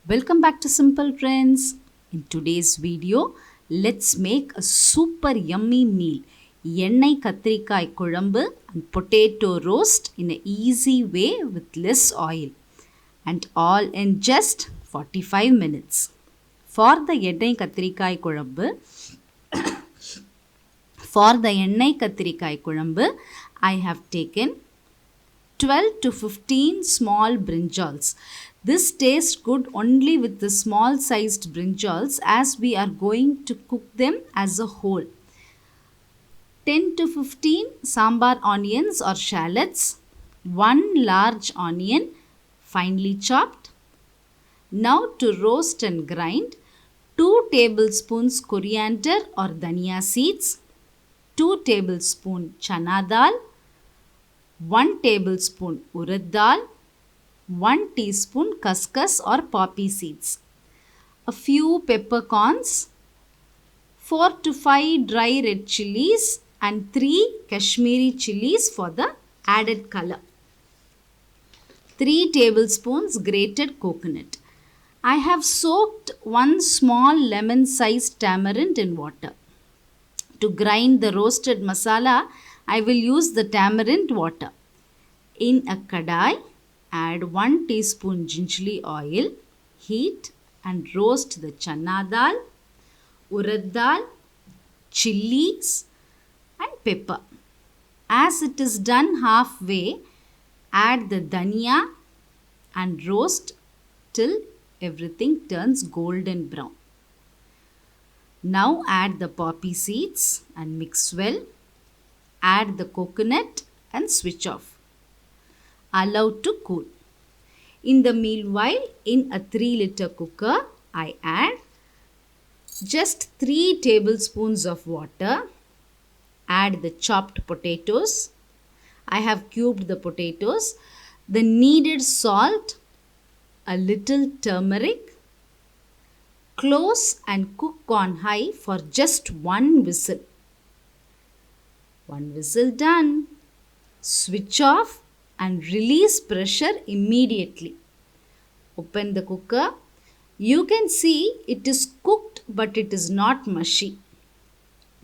Welcome back to Simple Trends. In today's video, let's make a super yummy meal. Yennai kathirikai kulambu and potato roast in an easy way with less oil. And all in just 45 minutes. For the yennai kathirikai kulambu, I have taken 12 to 15 small brinjals. This tastes good only with the small sized brinjals as we are going to cook them as a whole. 10 to 15 sambar onions or shallots, 1 large onion finely chopped. Now to roast and grind 2 tablespoons coriander or dhania seeds, 2 tablespoons chana dal, 1 tablespoon urad dal, 1 teaspoon khaskhas or poppy seeds, a few peppercorns, 4 to 5 dry red chilies and 3 Kashmiri chilies for the added color, 3 tablespoons grated coconut. I have soaked 1 small lemon-sized tamarind in water. To grind the roasted masala, I will use the tamarind water. In a kadai, add 1 teaspoon gingerly oil, heat and roast the chana dal, urad dal, chilies and pepper. As it is done halfway, add the dhania and roast till everything turns golden brown. Now add the poppy seeds and mix well. Add the coconut and switch off. Allow to cool. In the meanwhile, in a 3-liter cooker, I add just 3 tablespoons of water. Add the chopped potatoes. I have cubed the potatoes. The needed salt, a little turmeric. Close and cook on high for just 1 whistle. 1 whistle done. Switch off and release pressure immediately. Open the cooker. You can see it is cooked but it is not mushy.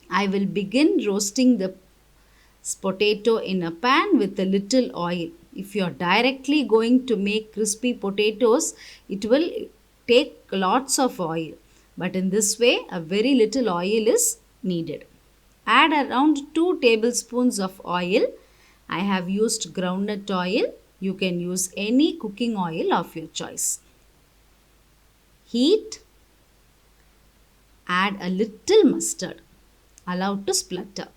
I will begin roasting the potato in a pan with a little oil. If you are directly going to make crispy potatoes, it will take lots of oil. But in this way, a very little oil is needed. Add around 2 tablespoons of oil. I have used groundnut oil. You can use any cooking oil of your choice. Heat. Add a little mustard. Allow to splutter.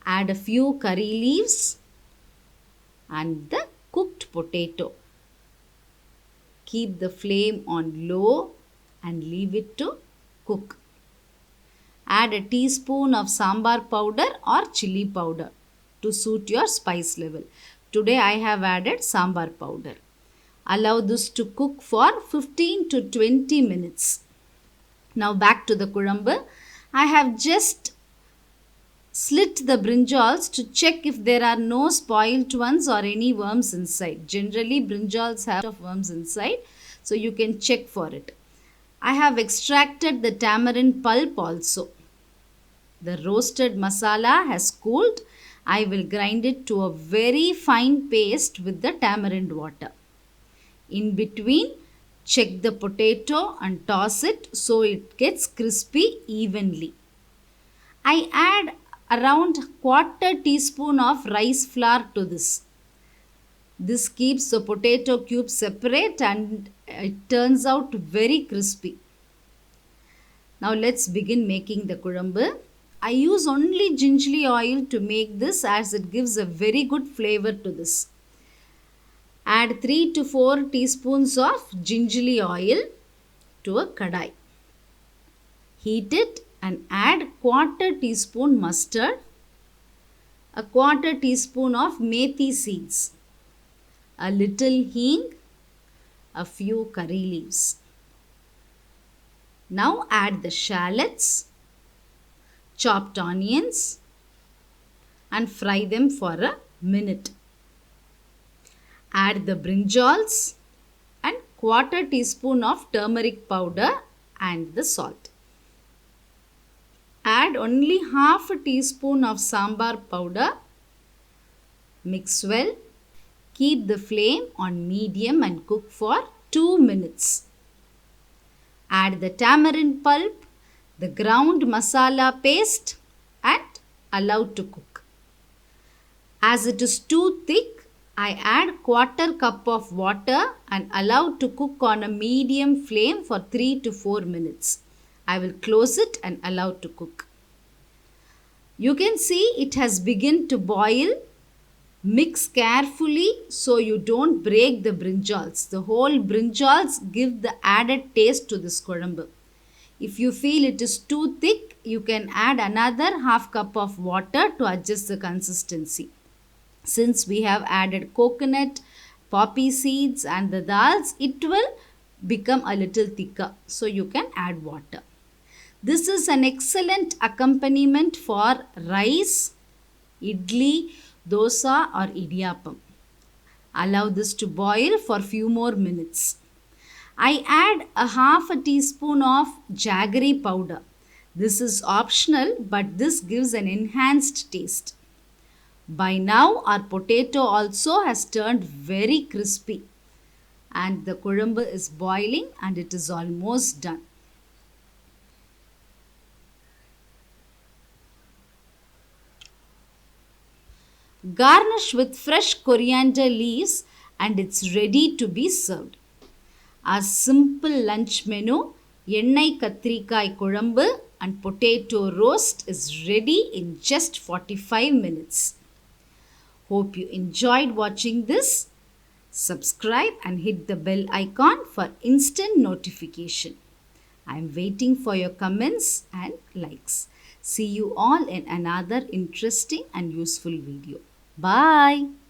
Add a few curry leaves and the cooked potato. Keep the flame on low and leave it to cook. Add a teaspoon of sambar powder or chili powder to suit your spice level. Today I have added sambar powder. Allow this to cook for 15 to 20 minutes. Now back to the kulambu. I have just slit the brinjals to check if there are no spoiled ones or any worms inside. Generally, brinjals have worms inside, so you can check for it. I have extracted the tamarind pulp also. The roasted masala has cooled. I will grind it to a very fine paste with the tamarind water. In between, check the potato and toss it so it gets crispy evenly. I add around 1/4 teaspoon of rice flour to this. This keeps the potato cubes separate and it turns out very crispy. Now let's begin making the kulambu. I use only gingerly oil to make this as it gives a very good flavor to this. Add 3 to 4 teaspoons of gingerly oil to a kadai. Heat it and add 1/4 teaspoon mustard, a 1/4 teaspoon of methi seeds, a little hing, a few curry leaves. Now add the shallots, chopped onions and fry them for a minute. Add the brinjals and quarter teaspoon of turmeric powder and the salt. Add only half a teaspoon of sambar powder. Mix well. Keep the flame on medium and cook for 2 minutes. Add the tamarind pulp, the ground masala paste and allow to cook. As it is too thick, I add quarter cup of water and allow to cook on a medium flame for 3 to 4 minutes. I will close it and allow to cook. You can see it has begun to boil. Mix carefully so you don't break the brinjals. The whole brinjals give the added taste to this kuழம்பு. If you feel it is too thick, you can add another half cup of water to adjust the consistency. Since we have added coconut, poppy seeds and the dals, it will become a little thicker. So you can add water. This is an excellent accompaniment for rice, idli, dosa or idiyappam. Allow this to boil for few more minutes. I add a half a teaspoon of jaggery powder. This is optional, but this gives an enhanced taste. By now our potato also has turned very crispy and the kuழம்பு is boiling and it is almost done. Garnish with fresh coriander leaves and it's ready to be served. Our simple lunch menu, எண்ணெய் கத்திரிக்காய் குழம்பு and potato roast is ready in just 45 minutes. Hope you enjoyed watching this. Subscribe and hit the bell icon for instant notification. I am waiting for your comments and likes. See you all in another interesting and useful video. Bye.